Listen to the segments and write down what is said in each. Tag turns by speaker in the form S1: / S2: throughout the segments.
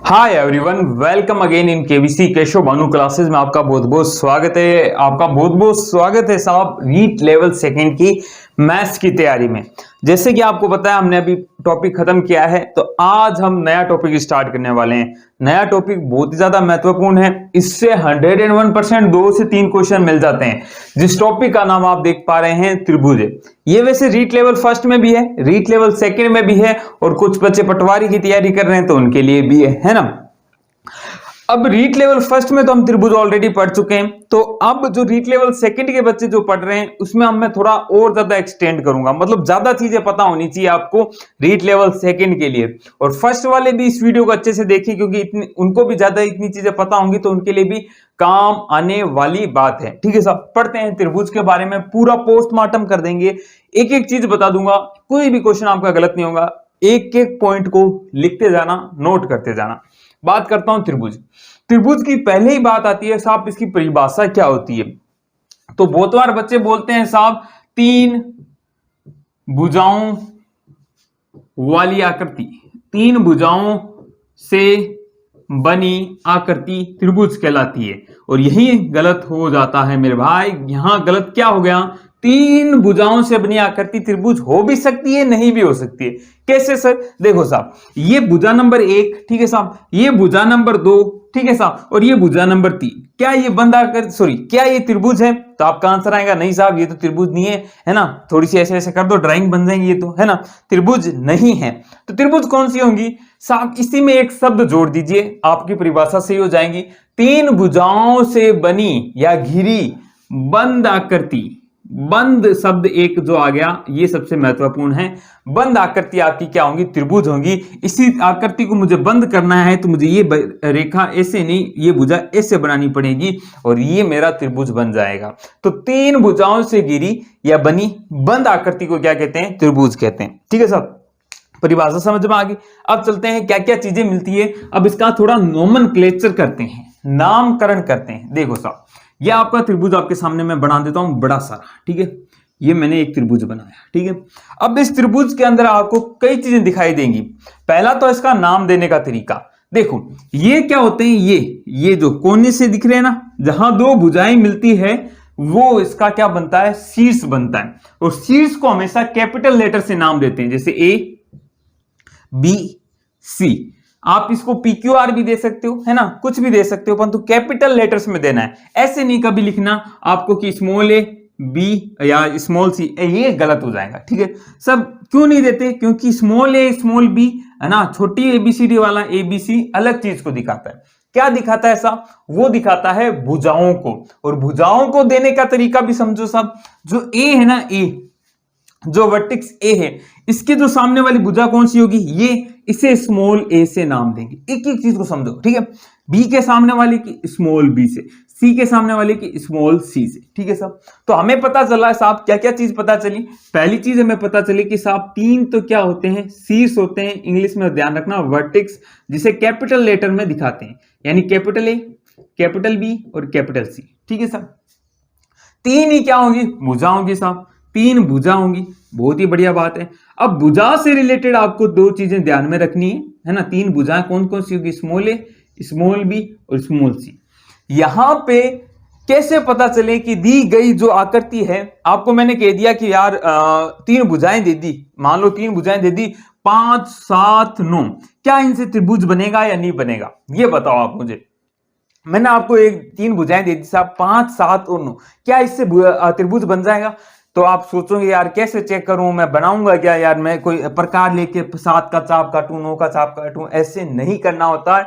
S1: Hi everyone, welcome again in KVC Keshav Bhanu classes में आपका बहुत बहुत स्वागत है। साहब नीट लेवल सेकंड की मैथ्स की तैयारी में। जैसे कि आपको पता है हमने अभी टॉपिक खत्म किया है, तो आज हम नया टॉपिक स्टार्ट करने वाले हैं। नया टॉपिक बहुत ही ज्यादा महत्वपूर्ण है। इससे 101% 2 से 3 क्वेश्चन मिल जाते हैं। जिस टॉपिक का नाम आप देख पा रहे हैं त्रिभुज। ये वैसे रीट लेवल फर्स्ट में भी है, रीट लेवल सेकंड में भी है, और कुछ बच्चे पटवारी की तैयारी कर रहे हैं तो उनके लिए भी है ना। अब रीट लेवल फर्स्ट में तो हम त्रिभुज ऑलरेडी पढ़ चुके हैं, तो अब जो रीट लेवल सेकंड के बच्चे जो पढ़ रहे हैं उसमें मैं थोड़ा और ज्यादा एक्सटेंड करूंगा, मतलब ज्यादा चीजें पता होनी चाहिए आपको रीट लेवल सेकंड के लिए। और फर्स्ट वाले भी इस वीडियो को अच्छे से देखें, क्योंकि उनको भी ज्यादा इतनी चीजें पता होंगी तो उनके लिए भी काम आने वाली बात है। ठीक है साहब, पढ़ते हैं त्रिभुज के बारे में, पूरा पोस्टमार्टम कर देंगे, एक एक चीज बता दूंगा, कोई भी क्वेश्चन आपका गलत नहीं होगा। एक एक पॉइंट को लिखते जाना, नोट करते जाना। बात करता हूं त्रिभुज। त्रिभुज की पहले ही बात आती है साहब इसकी परिभाषा क्या होती है। तो बहुत बार बच्चे बोलते हैं साहब 3 भुजाओं वाली आकृति, 3 भुजाओं से बनी आकृति त्रिभुज कहलाती है। और यही गलत हो जाता है मेरे भाई। यहां गलत क्या हो गया? 3 भुजाओं से बनी आकृति त्रिभुज हो भी सकती है, नहीं भी हो सकती है। कैसे सर? देखो साहब, ये भुजा नंबर 1, ठीक है साहब, ये भुजा नंबर 2, ठीक है साहब, और ये भुजा नंबर 3, क्या ये बंद आकृति, क्या ये त्रिभुज है? तो आपका आंसर आएगा नहीं साहब, ये तो त्रिभुज नहीं है ना। थोड़ी सी ऐसे ऐसे कर दो, ड्राइंग बन जाएंगी, ये तो है ना, त्रिभुज नहीं है। तो त्रिभुज कौन सी होंगी साहब? इसी में एक शब्द जोड़ दीजिए, आपकी परिभाषा सही हो जाएंगी। 3 भुजाओं से बनी या घिरी बंद आकृति। बंद शब्द एक जो आ गया, ये सबसे महत्वपूर्ण है। बंद आकृति आपकी क्या होंगी? त्रिभुज होंगी। इसी आकृति को मुझे बंद करना है तो मुझे ये रेखा ऐसे नहीं, ये भुजा ऐसे बनानी पड़ेगी और ये मेरा त्रिभुज बन जाएगा। तो 3 भुजाओं से घिरी या बनी बंद आकृति को क्या कहते हैं? त्रिभुज कहते हैं। ठीक है साहब, परिभाषा समझ में आ गई। अब चलते हैं क्या क्या चीजें मिलती है। अब इसका थोड़ा नोमेनक्लेचर करते हैं, नामकरण करते हैं। देखो साहब, यह आपका त्रिभुज आपके सामने मैं बना देता हूं बड़ा सारा, ठीक है। ये मैंने एक त्रिभुज बनाया, ठीक है। अब इस त्रिभुज के अंदर आपको कई चीजें दिखाई देंगी। पहला तो इसका नाम देने का तरीका। देखो ये क्या होते हैं, ये जो कोने से दिख रहे हैं ना, जहां 2 भुजाएं मिलती है वो इसका क्या बनता है? शीर्ष बनता है। और शीर्ष को हमेशा कैपिटल लेटर से नाम देते हैं, जैसे ABC। आप इसको PQR भी दे सकते हो, है ना, कुछ भी दे सकते हो, परंतु कैपिटल लेटर्स में देना है। ऐसे नहीं कभी लिखना आपको कि स्मॉल a B या स्मॉल c, ये गलत हो जाएगा। ठीक है, सब क्यों नहीं देते? क्योंकि स्मॉल a स्मॉल b, है ना, छोटी ABCD वाला ABC अलग चीज को दिखाता है। क्या दिखाता है ऐसा? वो दिखाता है भुजाओं को। और भुजाओं को देने का तरीका भी समझो साहब। जो A है ना, A जो वर्टेक्स A है, इसके जो सामने वाली भुजा कौन सी होगी? ये, इसे स्मॉल a से नाम देंगे। एक एक चीज को समझो, ठीक है। B के सामने वाले की स्मॉल b से, C के सामने वाले की स्मॉल c से, ठीक है साहब। तो हमें पता चला साहब, क्या क्या चीज पता चली? पहली चीज हमें पता चली कि साहब 3 तो क्या होते हैं? शीर्ष होते हैं। इंग्लिश में ध्यान रखना, वर्टेक्स, जिसे कैपिटल लेटर में दिखाते हैं, यानी कैपिटल A, कैपिटल B और कैपिटल C। ठीक है साहब, 3 ही क्या होंगी? भुजा होंगी साहब, 3 भुजा होंगी। बहुत ही बढ़िया बात है। अब भुजा से रिलेटेड आपको 2 चीजें ध्यान में रखनी है ना। 3 भुजाएं कौन कौन सी होगी? स्मॉल a, स्मॉल b और स्मॉल c। यहां पे कैसे पता चले कि दी गई जो आकृति है, आपको मैंने कह दिया कि यार 3 भुजाएं दे दी, मान लो 3 भुजाएं दे दी, 5, 7, 9, क्या इनसे त्रिभुज बनेगा या नहीं बनेगा? ये बताओ आप मुझे। मैंने आपको 3 भुजाएं दे दी साहब, 5, 7 और 9, क्या इससे त्रिभुज बन जाएगा? तो आप सोचोगे यार कैसे चेक करूं, मैं बनाऊंगा क्या यार, मैं कोई प्रकार लेके 7 का चाप काटूं, 9 का चाप काटूं? ऐसे नहीं करना होता है।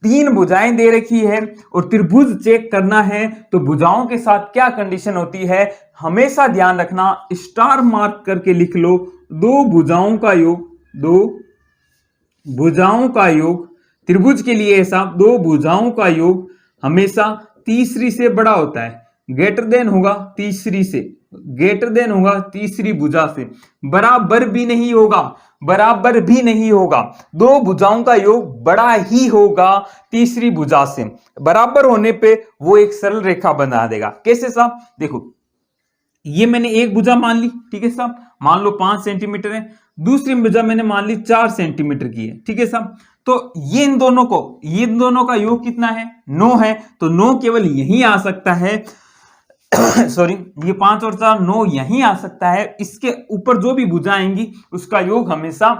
S1: 3 भुजाएं दे रखी है और त्रिभुज चेक करना है, तो भुजाओं के साथ क्या कंडीशन होती है? हमेशा ध्यान रखना, स्टार मार्क करके लिख लो, 2 भुजाओं का योग, 2 भुजाओं का योग त्रिभुज के लिए ऐसा, 2 भुजाओं का योग हमेशा तीसरी से बड़ा होता है। ग्रेटर देन होगा तीसरी से, ग्रेटर देन होगा तीसरी भुजा से, बराबर भी नहीं होगा, बराबर भी नहीं होगा। 2 भुजाओं का योग बड़ा ही होगा तीसरी भुजा से। बराबर होने पे वो एक सरल रेखा बना देगा। कैसे साहब? देखो ये मैंने एक भुजा मान ली, ठीक है साहब, मान लो 5 सेंटीमीटर है। दूसरी भुजा मैंने मान ली 4 सेंटीमीटर की है, ठीक है साहब। तो ये इन दोनों का योग कितना है? 9 है, तो 9 केवल यही आ सकता है सॉरी, ये 5 और 4 9 यहीं आ सकता है। इसके ऊपर जो भी भुजा आएंगी उसका योग हमेशा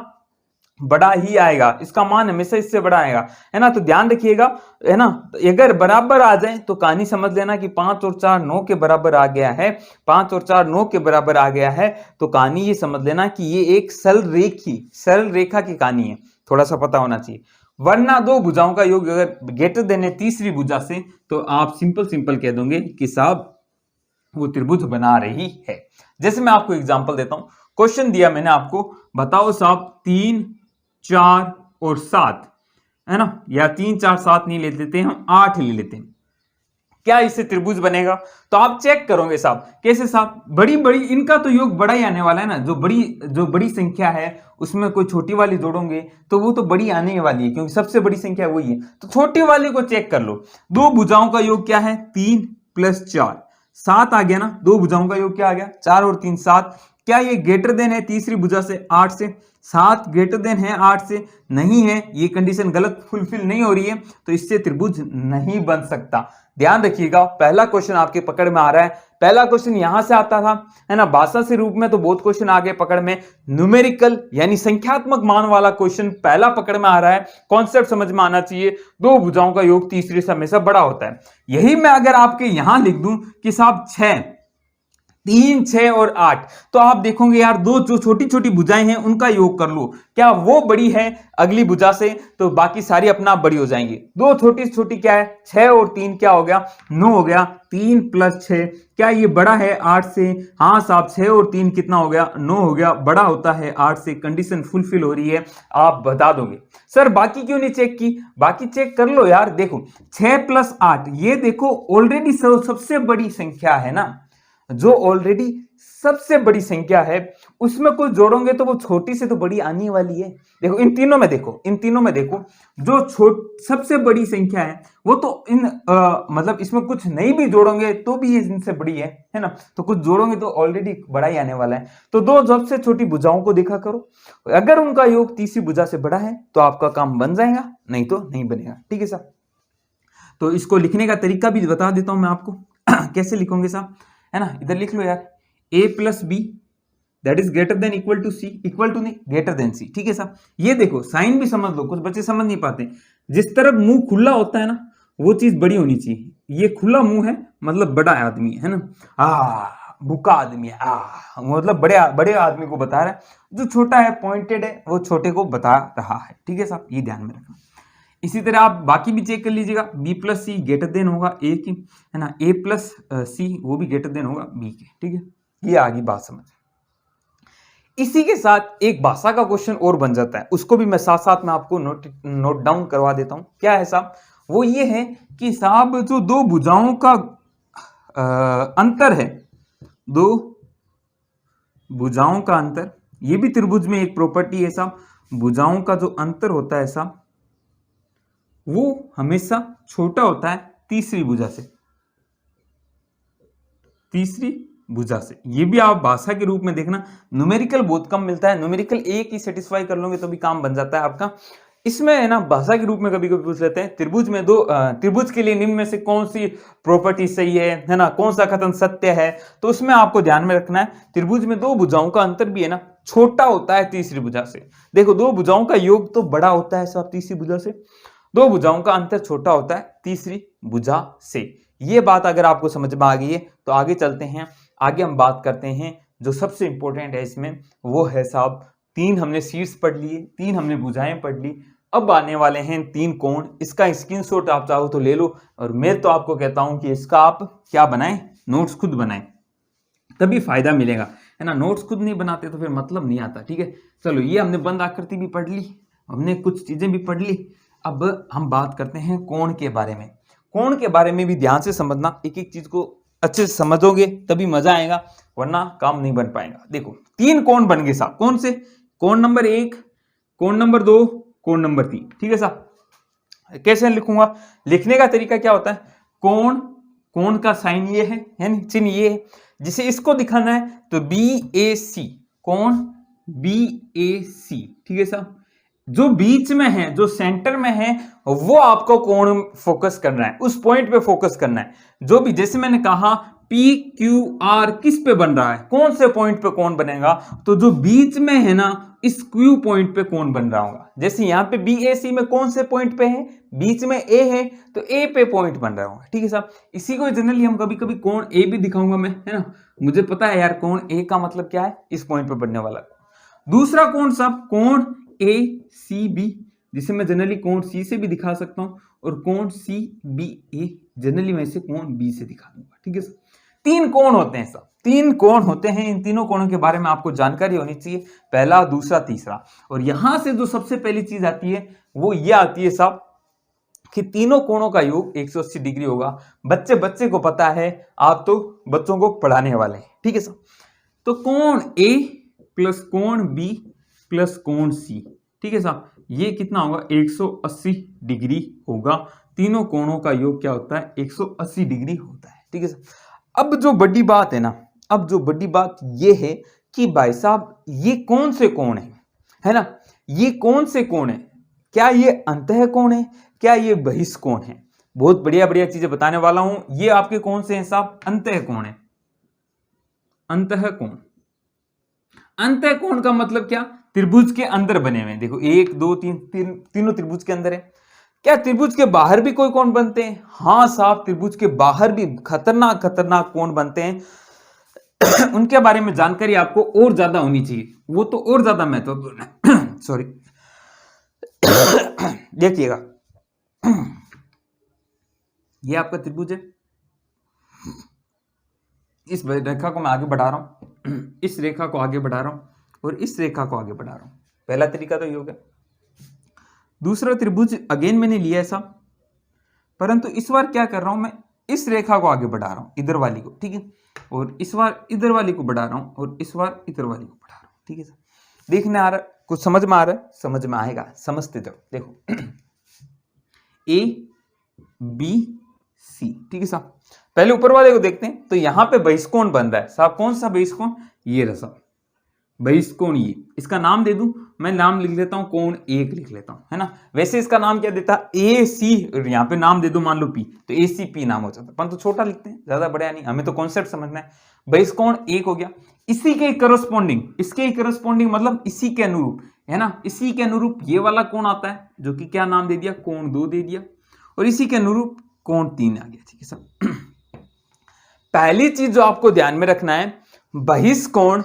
S1: बड़ा ही आएगा, इसका मान हमेशा इससे बड़ा आएगा, है ना। तो ध्यान रखिएगा, है ना। अगर बराबर आ जाए तो कहानी समझ लेना कि 5 और 4 9 के बराबर आ गया है, 5 और 4 9 के बराबर आ गया है, तो कहानी ये समझ लेना कि ये एक सरल रेखा की कहानी है, थोड़ा सा पता होना चाहिए। वरना दो भुजाओं का योग अगर ग्रेटर देन है तीसरी भुजा से, तो आप सिंपल कह दोगे कि साहब वो त्रिभुज बना रही है। जैसे मैं आपको एग्जांपल देता हूं, क्वेश्चन दिया मैंने आपको, बताओ साहब 3 4 और 7, है ना, या 3 4 7 नहीं ले लेते हम, 8 ले लेते हैं, क्या इससे त्रिभुज बनेगा? तो आप चेक करोगे साहब, कैसे साहब, बड़ी इनका तो योग बड़ा ही आने वाला है ना। जो बड़ी संख्या है उसमें कोई छोटी वाली जोड़ोगे तो वो तो बड़ी आने वाली है, क्योंकि सबसे बड़ी संख्या वही है। तो छोटी वाली को चेक कर लो। दो भुजाओं का योग क्या है? 3 + 4 7 आ गया ना। दो भुजाओं का योग क्या आ गया? 4 और 3 7। क्या ये ग्रेटर देन है तीसरी भुजा से 8 से? 7 ग्रेटर देन है 8 से? नहीं है, ये कंडीशन गलत फुलफिल नहीं हो रही है, तो इससे त्रिभुज नहीं बन सकता। ध्यान रखिएगा, पहला क्वेश्चन आपके पकड़ में आ रहा है। पहला क्वेश्चन यहां से आता था, है ना। भाषा से रूप में तो बहुत क्वेश्चन आ गए पकड़ में, न्यूमेरिकल यानी संख्यात्मक मान वाला क्वेश्चन पहला पकड़ में आ रहा है। कॉन्सेप्ट समझ में आना चाहिए, दो भुजाओं का योग तीसरे से हमेशा बड़ा होता है। यही मैं अगर आपके यहां लिख दूं कि साहब 6 3 6 और 8, तो आप देखोगे यार दो जो छोटी छोटी भुजाएं हैं उनका योग कर लो, क्या वो बड़ी है अगली भुजा से? तो बाकी सारी अपना आप बड़ी हो जाएंगी। दो छोटी छोटी क्या है? 6 और 3 क्या हो गया? 9 हो गया। 3 + 6 क्या ये बड़ा है 8 से? हाँ साहब, 6 और 3 कितना हो गया? 9 हो गया, बड़ा होता है 8 से। कंडीशन फुलफिल हो रही है, आप बता दोगे। सर बाकी क्यों नहीं चेक की? बाकी चेक कर लो यार। देखो 6 + 8, ये देखो ऑलरेडी सबसे बड़ी संख्या है ना, जो ऑलरेडी सबसे बड़ी संख्या है, उसमें कुछ जोड़ोगे तो वो छोटी से तो बड़ी आने वाली है। देखो इन तीनों में देखो, जो सबसे बड़ी संख्या है वो तो मतलब इसमें कुछ नहीं भी जोड़ोगे तो भी ये इनसे बड़ी है ना। तो कुछ जोड़ोगे तो ऑलरेडी बड़ा ही आने वाला है। तो दो सबसे छोटी भुजाओं को देखा करो, अगर उनका योग तीसरी भुजा से बड़ा है तो आपका काम बन जाएगा, नहीं तो नहीं बनेगा। ठीक है साहब, तो इसको लिखने का तरीका भी बता देता हूं मैं आपको कैसे लिखोगे साहब, है ना। इधर लिख लो यार, a + b that is greater than equal to C, equal to नहीं ग्रेटर देन सी। ठीक है साहब, ये देखो साइन भी समझ लो, कुछ बच्चे समझ नहीं पाते। जिस तरफ मुंह खुला होता है ना, वो चीज बड़ी होनी चाहिए। ये खुला मुंह है मतलब बड़ा आदमी है ना, भूखा आदमी है, मतलब बड़े आदमी को बता रहा है। जो छोटा है पॉइंटेड है, वो छोटे को बता रहा है। ठीक है साहब, ये ध्यान में रखना। इसी तरह आप बाकी भी चेक कर लीजिएगा, b + c ग्रेटर देन होगा a की, है ना, a + c वो भी ग्रेटर देन होगा b के। ठीक है, ये आगे बात समझ। इसी के साथ एक भाषा का क्वेश्चन और बन जाता है, उसको भी मैं साथ साथ में आपको नोट डाउन करवा देता हूं। क्या है साहब? वो ये है कि साहब जो दो भुजाओं का अंतर है, दो भुजाओं का अंतर, ये भी त्रिभुज में एक प्रॉपर्टी है साहब। भुजाओं का जो अंतर होता है साहब, वो हमेशा छोटा होता है तीसरी भुजा से, तीसरी भुजा से। ये भी आप भाषा के रूप में देखना, न्यूमेरिकल बहुत कम मिलता है, न्यूमेरिकल एक ही सेटिस्फाई कर लोगे तो भी काम बन जाता है आपका। इसमें है ना भाषा के रूप में कभी कभी पूछ लेते हैं, त्रिभुज में दो त्रिभुज के लिए निम्न में से कौन सी प्रॉपर्टी सही है ना, कौन सा कथन सत्य है? तो उसमें आपको ध्यान में रखना है, त्रिभुज में दो भुजाओं का अंतर भी है ना छोटा होता है तीसरी भुजा से। देखो दो भुजाओं का योग तो बड़ा होता है सब तीसरी भुजा से, दो भुजाओं का अंतर छोटा होता है तीसरी भुजा से। ये बात अगर आपको समझ में आ गई है तो आगे चलते हैं। आगे हम बात करते हैं जो सबसे इंपॉर्टेंट है इसमें, वो है साहब 3 हमने शीर्ष पढ़ लिए, 3 हमने भुजाएं पढ़ ली। अब आने वाले हैं 3 कोण। इसका स्क्रीनशॉट आप चाहो तो ले लो, और मैं तो आपको कहता हूं कि इसका आप क्या बनाएं, नोट्स खुद बनाएं, तभी फायदा मिलेगा, है ना। नोट्स खुद नहीं बनाते तो फिर मतलब नहीं आता। ठीक है, चलो ये हमने बंद आकृति भी पढ़ ली, हमने कुछ चीजें भी पढ़ ली। अब हम बात करते हैं कोण के बारे में। कोण के बारे में भी ध्यान से समझना, एक एक चीज को अच्छे से समझोगे तभी मजा आएगा, वरना काम नहीं बन पाएगा। देखो 3 कोण बन गए साहब, कौन से? कोण नंबर 1, कोण नंबर 2, कोण नंबर 3। ठीक है साहब, कैसे लिखूंगा? लिखने का तरीका क्या होता है? कोण का साइन ये है चिन्ह ये है। जिसे इसको दिखाना है तो BAC, कोण BAC। ठीक है साहब, जो बीच में है, जो सेंटर में है, वो आपको कोण फोकस करना है, उस पॉइंट पे फोकस करना है। जो भी, जैसे मैंने कहा पी क्यू आर किस पे बन रहा है, कौन से पॉइंट पे कोण बनेगा, तो जो बीच में है ना, इस क्यू पॉइंट पे कोण बन रहा होगा। जैसे यहां पे बी ए सी में कौन से पॉइंट पे है, बीच में ए है, तो ए पे पॉइंट बन रहा होगा। ठीक है साहब, इसी को जनरली हम कभी कभी कोण ए भी दिखाऊंगा मैं, है ना, मुझे पता है यार कोण ए का मतलब क्या है, इस पॉइंट पे बनने वाला। दूसरा कोण साहब कोण ए सी बी, जिसे मैं जनरली कोण सी से भी दिखा सकता हूं, और कोण सी बी ए जनरली मैं इसे कोण बी से दिखा दूंगा। ठीक है सर, तीन कोण होते हैं साहब, तीन कोण होते हैं। इन तीनों कोणों के बारे में आपको जानकारी होनी चाहिए, पहला, दूसरा, तीसरा। और यहां से जो सबसे पहली चीज आती है वो ये आती है साहब कि तीनों कोणों का योग 180 डिग्री होगा। बच्चे को पता है, आप तो बच्चों को पढ़ाने वाले हैं। ठीक है साहब, तो कोण ए प्लस कोण बी प्लस कोण सी, ठीक है साहब, ये कितना होगा, 180 डिग्री होगा। तीनों कोणों का योग क्या होता है, 180 डिग्री होता है। ठीक है साहब, अब जो बड़ी बात है ना, अब जो बड़ी बात ये है कि भाई साहब ये कौन से कोण है ना, ये कौन से कोण है, क्या ये अंतः कोण है, क्या ये बहिष्कोण है। बहुत बढ़िया बढ़िया चीजें बताने वाला हूं। ये आपके कौन से हैं साहब, अंतः कोण है। अंतः कोण, अंतः कोण का मतलब क्या, त्रिभुज के अंदर बने हुए। देखो 1 2 3 तीनों त्रिभुज के अंदर है। क्या त्रिभुज के बाहर भी कोई कोण बनते हैं? हाँ साहब, त्रिभुज के बाहर भी खतरनाक खतरनाक कोण बनते हैं। उनके बारे में जानकारी आपको और ज्यादा होनी चाहिए, वो तो और ज्यादा महत्वपूर्ण है। सॉरी, देखिएगा, ये आपका त्रिभुज है, इस रेखा को मैं आगे बढ़ा रहा हूं, इस रेखा को आगे बढ़ा रहा हूं, और इस रेखा को आगे बढ़ा रहा हूं। पहला तरीका तो ये हो गया। दूसरा त्रिभुज अगेन मैंने लिया है साहब, परंतु इस बार क्या कर रहा हूं मैं, इस रेखा को आगे बढ़ा रहा हूं, इधर वाली को। ठीक है, और इस बार इधर वाली को बढ़ा रहा हूं, और इस बार इधर वाली को बढ़ा रहा हूं। ठीक है सर, देखने आ रहा है, कुछ समझ में आ रहा है, समझ में आएगा, समझते जाओ। देखो ए बी सी, ठीक है साहब, पहले ऊपर वाले को देखते हैं। तो यहां पे बहिष्कोण बन रहा है साहब, कौन सा बहिष्कोण, ये रहा साहब बहिष्कोण। ये इसका नाम दे दूं मैं, नाम लिख लेता हूं कोण 1 लिख लेता हूं, है ना। वैसे इसका नाम क्या देता, ए सी, यहाँ पे नाम दे दो मान लो पी, तो ए सी पी नाम हो जाता, परंतु छोटा लिखते हैं, ज्यादा बड़ा नहीं, हमें तो कॉन्सेप्ट समझना है। बहिष्कोण 1 हो गया, इसी के करस्पॉन्डिंग, इसके करस्पॉन्डिंग मतलब इसी के अनुरूप, है ना, इसी के अनुरूप ये वाला कोण आता है, जो कि क्या नाम दे दिया, कोण 2 दे दिया, और इसी के अनुरूप कोण 3 आ गया। ठीक है सर, पहली चीज जो आपको ध्यान में रखना है, बहिष्कोण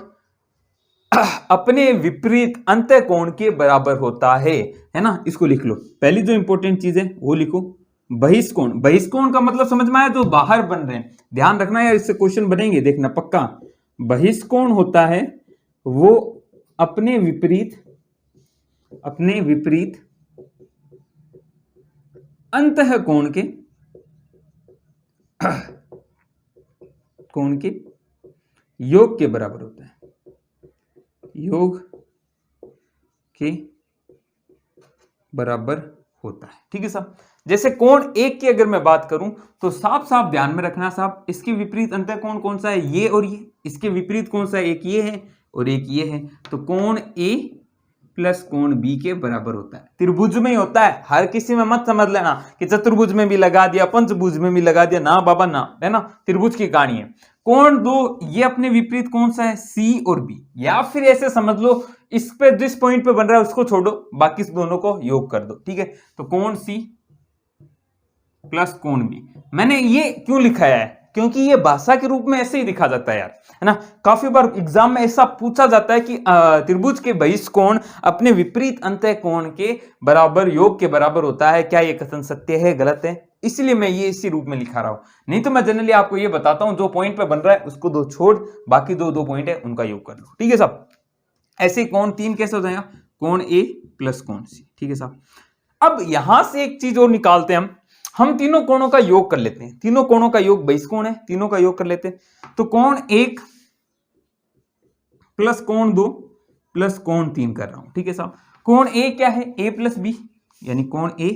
S1: अपने विपरीत अंतः कोण के बराबर होता है ना, इसको लिख लो। पहली जो इंपॉर्टेंट चीज है वो लिखो, बहिष्कोण। बहिष्कोण का मतलब समझ में आया, जो बाहर बन रहे हैं, ध्यान रखना यार, इससे क्वेश्चन बनेंगे, देखना पक्का। बहिष्कोण होता है वो अपने विपरीत अंतः कोण के योग के बराबर होता है, योग के बराबर होता है। ठीक है साहब, जैसे कोण 1 की अगर मैं बात करूं तो साफ साफ ध्यान में रखना साहब, इसके विपरीत अंतः कोण कौन सा है, ये और ये। इसके विपरीत कौन सा है, एक ये है और एक ये है, तो कोण ए प्लस कोण बी के बराबर होता है। त्रिभुज में ही होता है, हर किसी में मत समझ लेना कि चतुर्भुज में भी लगा दिया, पंचभुज में भी लगा दिया, ना बाबा ना, है ना, त्रिभुज की कहानी है। कोण 2 ये अपने विपरीत कौन सा है, सी और बी, या फिर ऐसे समझ लो, इस पे जिस पॉइंट पे बन रहा है उसको छोड़ो, बाकी दोनों को योग कर दो। ठीक है, तो कोण सी प्लस कोण बी। मैंने ये क्यों लिखा है, क्योंकि ये भाषा के रूप में ऐसे ही लिखा जाता है यार, है ना। काफी बार एग्जाम में ऐसा पूछा जाता है कि त्रिभुज के बहिष्कोण अपने विपरीत अंतः कोण के बराबर, योग के बराबर होता है। क्या ये कथन सत्य है, गलत है? इसलिए मैं ये इसी रूप में लिखा रहा हूं, नहीं तो मैं जनरली आपको ये बताता हूं, जो पॉइंट पे बन रहा है उसको दो छोड़, बाकी दो पॉइंट है उनका योग कर लो। ठीक है साहब, ऐसे कोण 3 कैसे हो जाएगा, कोण ए प्लस कोण सी। ठीक है साहब, अब यहां से एक चीज और निकालते हैं हम तीनों कोणों का योग कर लेते हैं। तीनों कोणों का योग बहिष्कोण है, तीनों का योग कर लेते हैं। तो कोण 1 प्लस कोण 2 प्लस कोण 3 कर रहा हूं। ठीक है साहब, कोण ए क्या है, ए प्लस बी, यानी कोण ए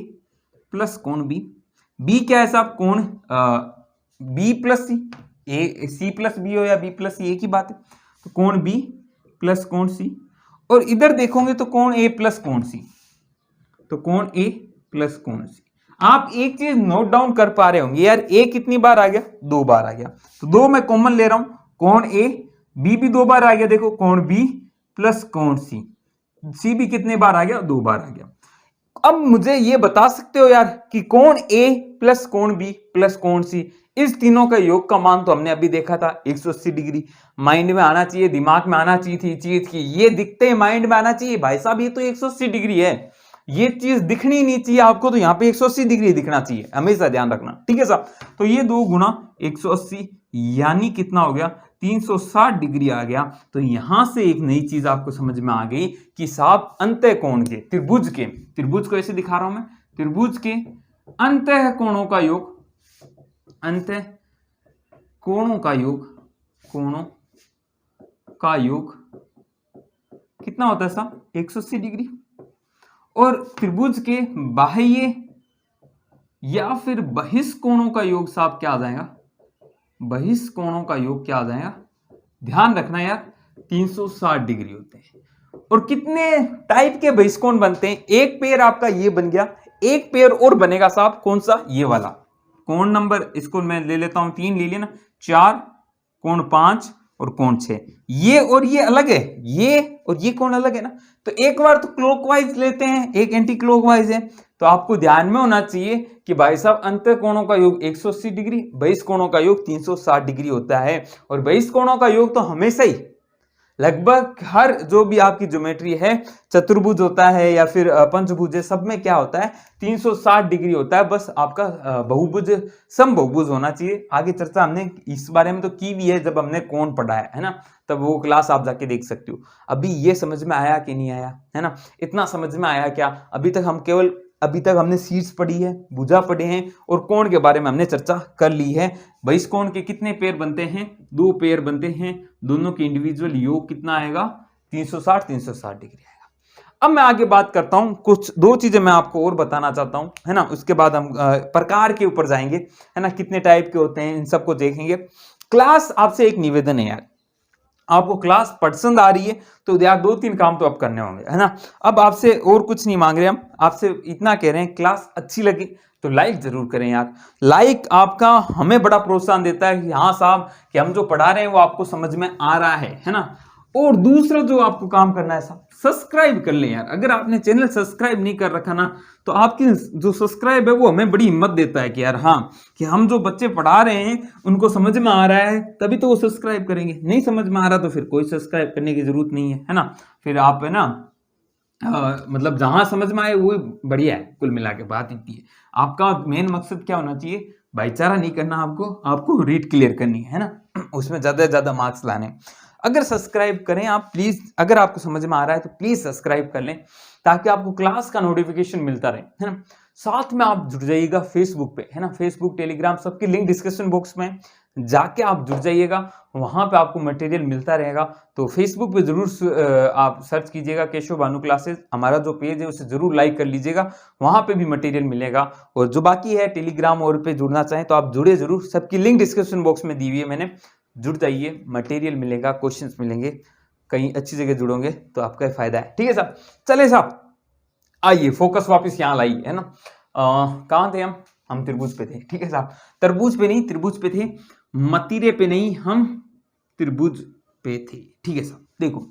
S1: प्लस कोण बी। बी क्या है साहब, कोण बी प्लस सी, ए सी प्लस बी हो या बी प्लस सी, एक ही बात है। तो कोण बी प्लस कोण सी, और इधर देखोगे तो कोण ए प्लस कोण सी, तो कोण ए प्लस कोण सी। आप एक चीज नोट डाउन कर पा रहे होंगे यार, ए कितनी बार आ गया, 2 बार आ गया, तो 2 मैं कॉमन ले रहा हूं, कोण ए, बी भी 2 बार आ गया, देखो कोण बी प्लस कोण सी, सी भी कितने बार आ गया, 2 बार आ गया। अब मुझे ये बता सकते हो यार कि कोण ए प्लस कोण बी प्लस कोण सी, इस तीनों का योग का मान तो हमने अभी देखा था 180 डिग्री। माइंड में आना चाहिए, दिमाग में आना चाहिए थी चीज की, ये दिखते ही माइंड में आना चाहिए भाई साहब ये तो 180 डिग्री है, ये चीज दिखनी नहीं चाहिए आपको, तो यहाँ पे 180 डिग्री दिखना चाहिए, हमेशा ध्यान रखना, ठीक है साहब। तो ये 2 गुना 180 यानी कितना हो गया, 360 डिग्री आ गया। तो यहां से एक नई चीज आपको समझ में आ गई कि साहब अंतः कोण के, त्रिभुज को ऐसे दिखा रहा हूं मैं, त्रिभुज के अंतः कोणों का योग, अंतः कोणों का योग, कोणों का योग कितना होता है साहब, 180 डिग्री। और त्रिभुज के बाह्य या फिर बहिष्कोणों का योग साहब क्या आ जाएगा, बहिष्कोणों का योग क्या आ जाएगा, ध्यान रखना यार 360 डिग्री होते हैं। और कितने टाइप के बहिष्कोण बनते हैं, एक पेयर आपका ये बन गया, एक पेयर और बनेगा साहब, कौन सा, ये वाला कोण नंबर, इसको मैं ले लेता हूं 3 ले लेना, 4 कोण 5 और कोण 6, ये और ये अलग है, ये और ये कोण अलग है ना, तो एक बार तो क्लॉकवाइज लेते हैं, एक एंटी क्लॉकवाइज है। तो आपको ध्यान में होना चाहिए कि भाई साहब अंतः कोणों का योग 180 डिग्री, बहिष्ठ कोणों का योग 360 डिग्री होता है। और बहिष्ठ कोणों का योग तो हमेशा ही लगभग हर जो भी आपकी ज्योमेट्री है, चतुर्भुज होता है या फिर पंचभुज है, सब में क्या होता है 360 डिग्री होता है। बस आपका बहुभुज समबहुभुज होना चाहिए। आगे चर्चा हमने इस बारे में तो की भी है जब हमने कोण पढ़ा है ना, तब वो क्लास आप जाके देख सकते हो। अभी ये समझ में आया कि नहीं आया, है ना, इतना समझ में आया क्या? अभी तक हमने शीर्ष पढ़ी है, भुजा पढ़े हैं और कोण के बारे में हमने चर्चा कर ली है। बहिष्ठ कोण के कितने पेयर बनते हैं, 2 पेयर बनते हैं, दोनों के इंडिविजुअल योग कितना आएगा 360 डिग्री आएगा। अब मैं आगे बात करता हूं, कुछ 2 चीजें मैं आपको और बताना चाहता हूं, है ना, उसके बाद हम प्रकार के ऊपर जाएंगे, है ना, कितने टाइप के होते हैं इन सबको देखेंगे। क्लास आपसे एक निवेदन है यार, आपको क्लास पसंद आ रही है तो यार 2-3 काम तो आप करने होंगे, है ना। अब आपसे और कुछ नहीं मांग रहे, हम आपसे इतना कह रहे हैं क्लास अच्छी लगी तो लाइक जरूर करें यार। लाइक आपका हमें बड़ा प्रोत्साहन देता है कि हाँ साहब कि हम जो पढ़ा रहे हैं वो आपको समझ में आ रहा है ना। और दूसरा जो आपको काम करना है साहब, सब्सक्राइब कर लें यार। अगर आपने चैनल सब्सक्राइब नहीं कर रखा ना तो आपकी जो सब्सक्राइब है वो हमें बड़ी हिम्मत देता है कि यार हाँ कि हम जो बच्चे पढ़ा रहे हैं उनको समझ में आ रहा है, तभी तो वो सब्सक्राइब करेंगे। नहीं समझ में आ रहा तो फिर कोई सब्सक्राइब करने की जरूरत नहीं है ना। फिर आप, है ना, मतलब जहां समझ में आए वो बढ़िया है। कुल मिला के बात इतनी है, आपका मेन मकसद क्या होना चाहिए, भाईचारा नहीं करना, आपको रीड क्लियर करनी है ना, उसमें ज्यादा से ज्यादा मार्क्स लाने। अगर सब्सक्राइब करें आप प्लीज, अगर आपको समझ में आ रहा है तो प्लीज सब्सक्राइब कर लें ताकि आपको क्लास का नोटिफिकेशन मिलता रहे, है ना। साथ में आप जुड़ जाइएगा फेसबुक पे, है ना, फेसबुक टेलीग्राम सबकी लिंक डिस्क्रिप्शन बॉक्स में जाके आप जुड़ जाइएगा, वहां पे आपको मटेरियल मिलता रहेगा। तो फेसबुक पे जरूर आप सर्च कीजिएगा केशव भानु क्लासेस, हमारा जो पेज है उसे जरूर लाइक कर लीजिएगा, वहां पे भी मटेरियल मिलेगा। और जो बाकी है टेलीग्राम और पे जुड़ना चाहें तो आप जुड़े जरूर, सबकी लिंक डिस्क्रिप्शन बॉक्स में दी हुई है मैंने, जुड़ जाइए, मटेरियल मिलेगा, क्वेश्चंस मिलेंगे, कहीं अच्छी जगह जुड़ोगे तो आपका फायदा है। ठीक है साहब, चले साहब आइए फोकस वापस यहाँ लाइए, है ना। कहाँ थे हम त्रिभुज पे थे, ठीक है साहब, तरबूज पे नहीं त्रिभुज पे थे, मतीरे पे नहीं, हम त्रिभुज पे थे। ठीक है साहब, देखो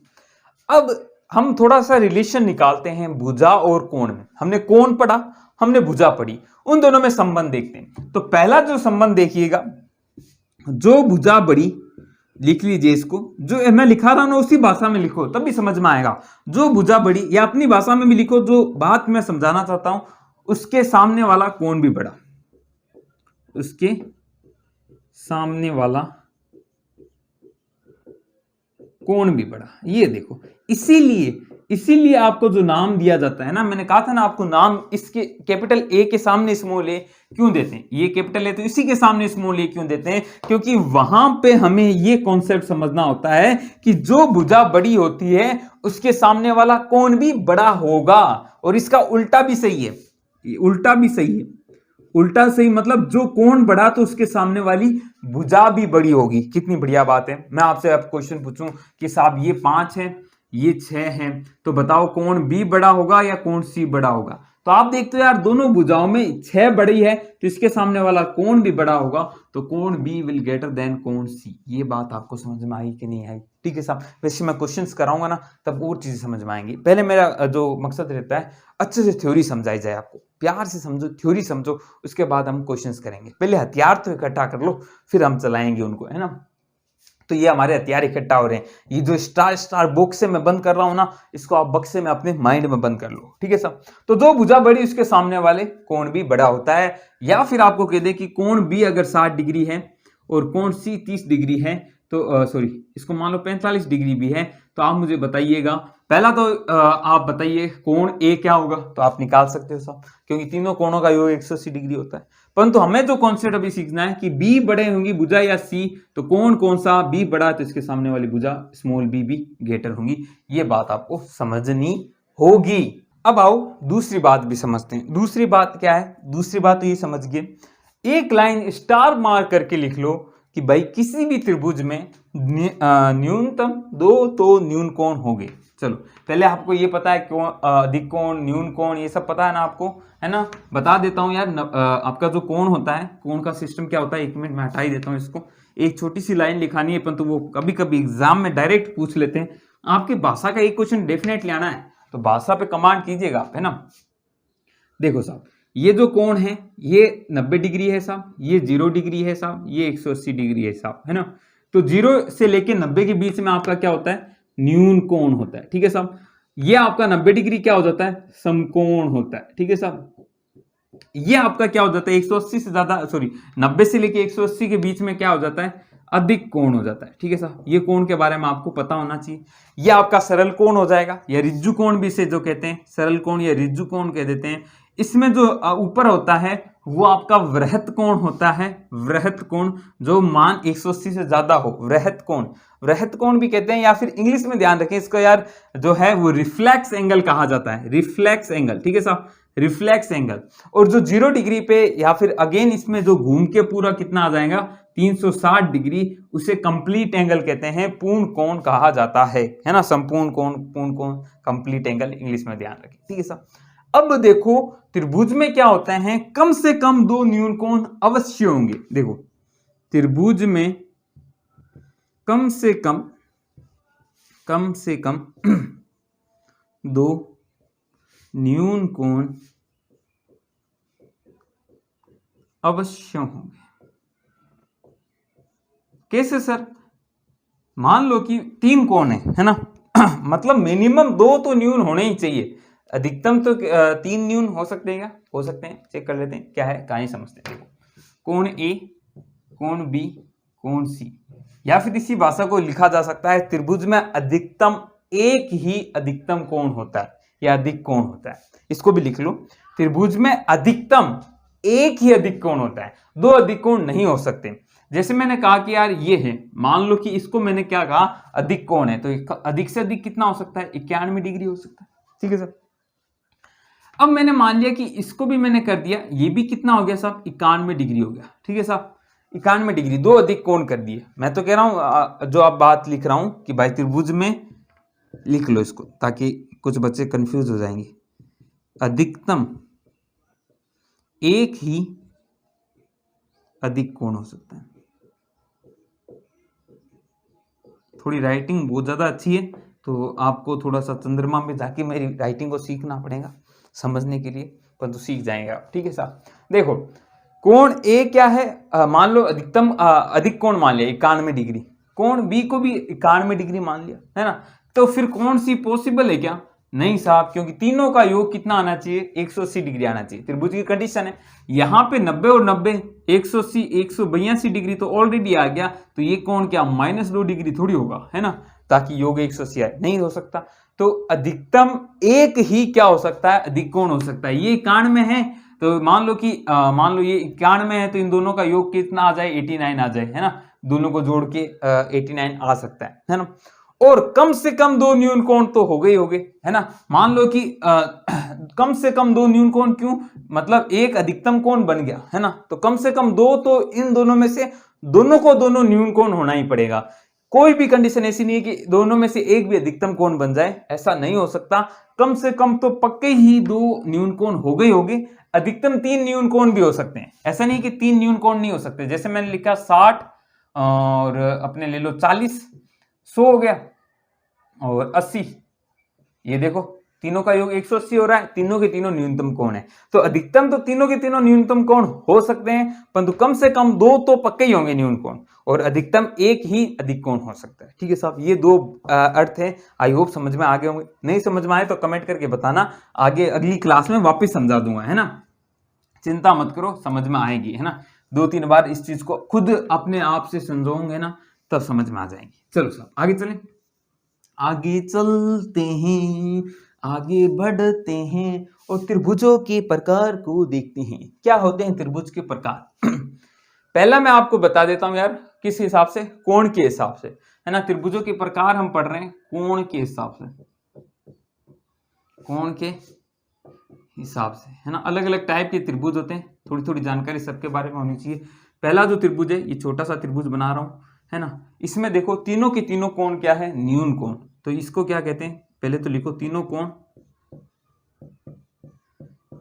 S1: अब हम थोड़ा सा रिलेशन निकालते हैं भुजा और कोण में। हमने कोण पढ़ा, हमने भुजा पढ़ी, उन दोनों में संबंध देखते हैं। तो पहला जो संबंध देखिएगा, जो भुजा बड़ी, लिख लीजिए इसको, जो मैं लिखा रहा हूं ना उसी भाषा में लिखो तभी समझ में आएगा। जो भुजा बड़ी, या अपनी भाषा में भी लिखो, जो बात मैं समझाना चाहता हूं उसके सामने वाला कोण भी बड़ा, उसके सामने वाला कोण भी बड़ा, ये देखो। इसीलिए आपको जो नाम दिया जाता है ना, मैंने कहा था ना आपको नाम इसके कैपिटल ए के सामने स्मॉल ए क्यों देते हैं, ये कैपिटल ए तो इसी के सामने स्मॉल ए क्यों देते हैं, क्योंकि वहां पे हमें ये कॉन्सेप्ट समझना होता है कि जो भुजा बड़ी होती है उसके सामने वाला कोण भी बड़ा होगा। और इसका उल्टा भी सही है, उल्टा भी सही है, उल्टा सही मतलब जो कोण बढ़ा तो उसके सामने वाली भुजा भी बड़ी होगी। कितनी बढ़िया बात है। मैं आपसे अब क्वेश्चन पूछूं कि साहब ये 5 है, ये 6 है, तो बताओ कोण बी बड़ा होगा या कोण सी बड़ा होगा? तो आप देखते हो यार दोनों भुजाओं में 6 बड़ी है, तो इसके सामने वाला कोण भी बड़ा होगा, तो कोण बी विल ग्रेटर देन कोण सी। ये बात आपको समझ में आई कि नहीं आई? ठीक है साहब। वैसे मैं क्वेश्चंस कराऊंगा ना तब और चीजें समझ में आएंगी। पहले मेरा जो मकसद रहता है अच्छे से थ्योरी समझाई जाए, आपको प्यार से समझो, थ्योरी समझो, उसके बाद हम क्वेश्चंस करेंगे। पहले हथियार तो इकट्ठा कर लो, फिर हम चलाएंगे उनको, है ना। तो ये हमारे हथियार इकट्ठा हो रहे हैं। ये जो स्टार स्टार बॉक्स से मैं बंद कर रहा हूं ना, इसको आप बक्से में अपने माइंड में बंद कर लो, ठीक है साहब। तो जो भुजा बड़ी उसके सामने वाले कोण भी बड़ा होता है। या फिर आपको कह दे कि कोण बी अगर 60 डिग्री है और कोण सी 30 डिग्री है, तो सॉरी इसको मान लो 45 डिग्री भी है, तो आप मुझे बताइएगा। पहला तो आप बताइए कोण ए क्या होगा, तो आप निकाल सकते हो साहब, क्योंकि तीनों कोणों का योग 180 डिग्री होता है। परंतु हमें जो कॉन्सेप्ट अभी सीखना है कि बी बड़े होंगी भुजा या सी, तो कोण कौन सा बी बड़ा, तो इसके सामने वाली भुजा स्मॉल बी भी ग्रेटर होंगी। ये बात आपको समझनी होगी। अब आओ दूसरी बात भी समझते हैं। दूसरी बात क्या है? दूसरी बात तो ये समझिए, एक लाइन स्टार मार करके लिख लो कि भाई किसी भी त्रिभुज में न्यूनतम 2 तो न्यून कोण होंगे। चलो पहले आपको ये पता है क्यों अधिक कोण, न्यून कोण, ये सब पता है ना आपको, है ना। बता देता हूं यार, आपका जो कोण होता है, कोण का सिस्टम क्या होता है, 1 मिनट में हटा ही देता हूं इसको। एक छोटी सी लाइन लिखानी है, परंतु वो कभी कभी एग्जाम में डायरेक्ट पूछ लेते हैं। आपकी भाषा का एक क्वेश्चन डेफिनेटली आना है, तो भाषा पे कमांड कीजिएगा आप, है ना। देखो साहब, ये जो कोण है ये 90 डिग्री है साहब, ये 0 डिग्री है साहब, ये 180 डिग्री है साहब, है ना। तो 0 से लेके 90 के बीच में आपका क्या होता है? न्यून कोण होता है, ठीक है साहब। ये आपका 90 डिग्री क्या हो जाता है? समकोण होता है, ठीक है साहब। ये आपका क्या हो जाता है? 180 से ज्यादा, सॉरी 90 से लेके 180 के बीच में क्या हो जाता है? अधिक कोण हो जाता है, ठीक है साहब। ये कोण के बारे में आपको पता होना चाहिए। ये आपका सरल कोण हो जाएगा, या रिज्जु कोण भी इसे जो कहते हैं, सरल कोण या रिज्जु कोण कह देते हैं। इसमें जो ऊपर होता है वो आपका वृहत कोण होता है। वृहत कोण जो मान 180 से ज्यादा हो, वृहत कोण, वृहत कोण भी कहते हैं। या फिर इंग्लिश में ध्यान रखें इसको यार, जो है वो रिफ्लेक्स एंगल कहा जाता है, रिफ्लेक्स एंगल, ठीक है साहब, रिफ्लेक्स एंगल। और जो 0 डिग्री पे या फिर अगेन इसमें जो घूम के पूरा कितना आ जाएगा, 360 डिग्री, उसे कंप्लीट एंगल कहते हैं, पूर्ण कोण कहा जाता है ना। संपूर्ण कोण, पूर्ण कोण, कंप्लीट एंगल, इंग्लिश में ध्यान रखें, ठीक है साहब। अब देखो त्रिभुज में क्या होता है, कम से कम 2 न्यून कोण अवश्य होंगे। देखो त्रिभुज में कम से कम 2 न्यून कोण अवश्य होंगे। कैसे सर? मान लो कि 3 कोण है ना मतलब मिनिमम 2 तो न्यून होने ही चाहिए। अधिकतम तो 3 न्यून हो सकते हैं क्या? हो सकते हैं, चेक कर लेते हैं क्या है, कहां समझते हैं। देखो कोण ए, कोण बी, कोण सी, या फिर इसी भाषा को लिखा जा सकता है, त्रिभुज में अधिकतम एक ही अधिकतम कोण होता है या अधिक कोण होता है। इसको भी लिख लो, त्रिभुज में अधिकतम एक ही अधिक कोण होता है, 2 अधिक कोण नहीं हो सकते। जैसे मैंने कहा कि यार ये है, मान लो कि इसको मैंने क्या कहा, अधिक कोण है, तो अधिक से अधिक कितना हो सकता है? 91 डिग्री हो सकता है, ठीक है सर। अब मैंने मान लिया कि इसको भी मैंने कर दिया, ये भी कितना हो गया साहब? 91 डिग्री हो गया, ठीक है साहब। 91 डिग्री, 2 अधिक कोण कर दिए। मैं तो कह रहा हूं जो आप बात लिख रहा हूं कि भाई त्रिभुज में लिख लो इसको, ताकि कुछ बच्चे कंफ्यूज हो जाएंगे। अधिकतम एक ही अधिक कोण हो सकता है। थोड़ी राइटिंग बहुत ज्यादा अच्छी है, तो आपको थोड़ा सा चंद्रमा में जाके मेरी राइटिंग को सीखना पड़ेगा समझने के लिए, परंतु सीख जाएंगे आप, ठीक है साहब। देखो कोण ए क्या है, मान लो अधिकतम अधिक कोण मान लिया 91 डिग्री, कोण बी को भी 91 डिग्री मान लिया, है ना। तो फिर कोण सी पॉसिबल है क्या? नहीं साहब, क्योंकि तीनों का योग कितना आना चाहिए? 180 डिग्री आना चाहिए। त्रिभुज की कंडीशन है, यहाँ पे 90 और 90, 180, 182 डिग्री तो ऑलरेडी आ गया। तो ये कोण क्या -2 डिग्री थोड़ी होगा, है ना, ताकि योग 180 आए, नहीं हो सकता। तो अधिकतम एक ही क्या हो सकता है? अधिक कोण हो सकता है। ये 91 है, तो मान लो कि मान लो ये 91 है, तो इन दोनों का योग कितना आ जाए? 89 आ जाए, है ना। दोनों को जोड़ के 89 आ सकता है ना। और कम से कम 2 न्यून कोण तो हो गए, है ना। मान लो कि कम से कम 2 न्यून कोण, क्यों? मतलब एक अधिकतम कोण बन गया, है ना। तो कम से कम 2 तो इन दोनों में से दोनों को दोनों न्यून कोण होना ही पड़ेगा। कोई भी कंडीशन ऐसी नहीं है कि दोनों में से एक भी अधिकतम कोण बन जाए, ऐसा नहीं हो सकता। कम से कम तो पक्के ही 2 न्यून कोण हो गए होंगे, अधिकतम 3 न्यून कोण भी हो सकते हैं। ऐसा नहीं कि 3 न्यून कोण नहीं हो सकते। जैसे मैंने लिखा 60 और अपने ले लो 40, 100 हो गया और 80, ये देखो तीनों का योग 180 हो रहा है, तीनों के तीनों न्यूनतम कोण है। तो अधिकतम तो तीनों के तीनों न्यूनतम कोण हो सकते हैं, परंतु कम से कम 2 तो पक्के ही होंगे न्यून कोण, और अधिकतम एक ही अधिक कोण हो सकता है। ठीक है साहब, ये 2 अर्थ है। आई होप समझ में आ गए होंगे। नहीं समझ में आए तो कमेंट करके बताना, आगे अगली क्लास में वापिस समझा दूंगा, है ना। चिंता मत करो, समझ में आएगी, है ना। 2-3 बार इस चीज को खुद अपने आप से समझाओगे ना, तब समझ में आ जाएगी। चलो साहब आगे चलें, आगे चलते हैं, आगे बढ़ते हैं और त्रिभुजों के प्रकार को देखते हैं। क्या होते हैं त्रिभुज के प्रकार? पहला मैं आपको बता देता हूं यार, किस हिसाब से? कोण के हिसाब से, है ना। त्रिभुजों के प्रकार हम पढ़ रहे हैं कोण के हिसाब से, कोण के हिसाब से, है ना। अलग अलग टाइप के त्रिभुज होते हैं, थोड़ी थोड़ी जानकारी सबके बारे में होनी चाहिए। पहला जो त्रिभुज है, ये छोटा सा त्रिभुज बना रहा हूं, है ना। इसमें देखो तीनों के तीनों कोण क्या है? न्यून कोण। तो इसको क्या कहते हैं? पहले तो लिखो तीनों कोण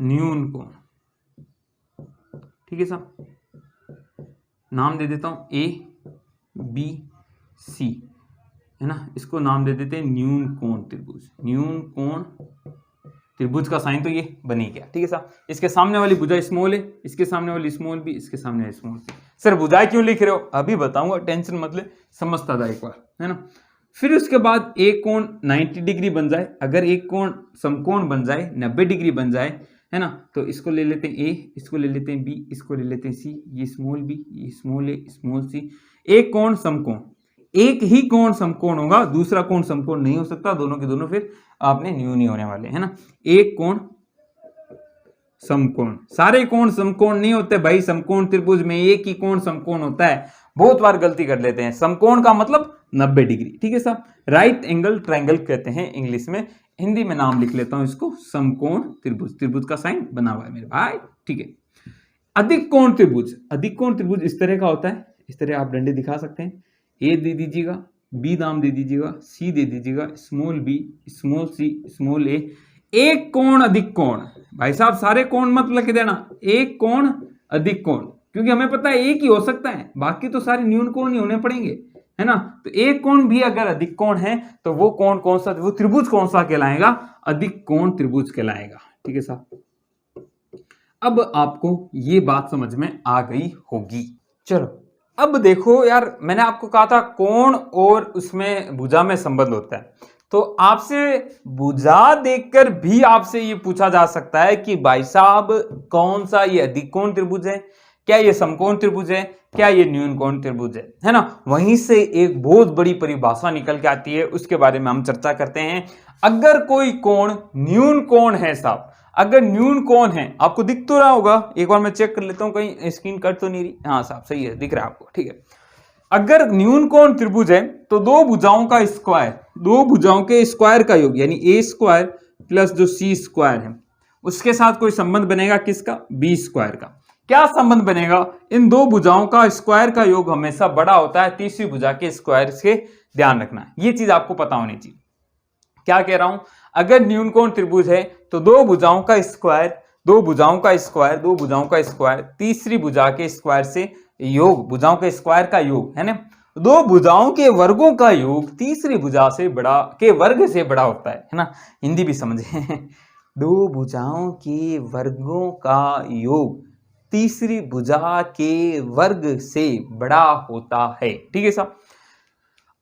S1: न्यून कोण। ठीक है साहब, नाम दे देता हूं ए बी सी, है ना। इसको नाम दे देते हैं न्यून कोण त्रिभुज। न्यून कोण त्रिभुज का साइन तो ये बन ही गया। ठीक है साहब, इसके सामने वाली भुजा स्मॉल है, इसके सामने वाली स्मॉल भी, इसके सामने स्मॉल सी। सर भुजाएं क्यों लिख रहे हो? अभी बताऊंगा, टेंशन मत ले, समझता था एक बार, है ना। फिर उसके बाद एक कोण 90 डिग्री बन जाए, अगर एक कोण समकोण बन जाए, 90 डिग्री बन जाए, है ना, तो इसको ले लेते हैं ए, इसको ले लेते हैं बी, इसको ले लेते हैं सी, ये स्मॉल बी, ये स्मॉल ए, स्मॉल सी। एक कोण समकोण, एक ही कोण समकोण होगा, दूसरा कोण समकोण नहीं हो सकता, दोनों के दोनों फिर आपने न्यून ही होने वाले, है ना। एक कोण समकोण, सारे कोण समकोण नहीं होते भाई। समकोण त्रिभुज में एक ही कोण समकोण होता है। बहुत बार गलती कर लेते हैं। समकोण का मतलब 90 डिग्री। ठीक है साहब, राइट एंगल ट्रायंगल कहते हैं इंग्लिश में, हिंदी में नाम लिख लेता हूं इसको समकोण त्रिभुज। त्रिभुज का साइन बना हुआ है मेरे भाई, ठीक है। अधिक कोण त्रिभुज, अधिक कोण त्रिभुज इस तरह का होता है, इस तरह आप डंडे दिखा सकते हैं। ए दे दीजिएगा, बी नाम दे दीजिएगा, सी दे दीजिएगा, small b, small c, small ए। एक कोण अधिक कोण, भाई साहब सारे कोण मत लिख देना, एक कोण अधिक कोण, क्योंकि हमें पता है एक ही हो सकता है, बाकी तो सारे न्यून कोण ही होने पड़ेंगे, है ना। तो एक कोण भी अगर अधिक कोण है तो वो कोण कौन सा, वो त्रिभुज कौन सा कहलाएगा? अधिक कोण त्रिभुज कहलाएगा। ठीक है साहब, अब आपको ये बात समझ में आ गई होगी। चलो अब देखो यार, मैंने आपको कहा था कोण और उसमें भुजा में संबंध होता है, तो आपसे भुजा देखकर भी आपसे ये पूछा जा सकता है कि भाई साहब कौन सा ये अधिक कोण त्रिभुज है, क्या ये समकोण त्रिभुज है, क्या ये न्यून कोण त्रिभुज है ना। वहीं से एक बहुत बड़ी परिभाषा निकल के आती है, उसके बारे में हम चर्चा करते हैं। अगर कोई कोण न्यून कोण है साहब, अगर न्यून कोण है, आपको दिख तो रहा होगा, एक बार मैं चेक कर लेता हूं कहीं स्क्रीन कट तो नहीं रही। हाँ साहब सही है, दिख रहा है आपको, ठीक है। अगर न्यून कोण त्रिभुज है तो दो भुजाओं का स्क्वायर, दो भुजाओं के स्क्वायर का योग, यानी ए स्क्वायर प्लस जो सी स्क्वायर है उसके साथ कोई संबंध बनेगा, किसका? बी स्क्वायर का। क्या संबंध बनेगा? इन दो भुजाओं का स्क्वायर का योग हमेशा बड़ा होता है तीसरी भुजा के स्क्वायर से, ध्यान रखना, ये चीज आपको पता होनी चाहिए। क्या कह रहा हूं? अगर न्यून कोण त्रिभुज है तो दो भुजाओं का स्क्वायर, दो भुजाओं का स्क्वायर, दो भुजाओं का स्क्वायर तीसरी भुजा के स्क्वायर से योग, भुजाओं के स्क्वायर का योग, है ना। दो भुजाओं के वर्गों का योग तीसरी भुजा से बड़ा, के वर्ग से बड़ा होता है ना। हिंदी भी समझे दो भुजाओं के वर्गों का योग तीसरी भुजा के वर्ग से बड़ा होता है। ठीक है साहब,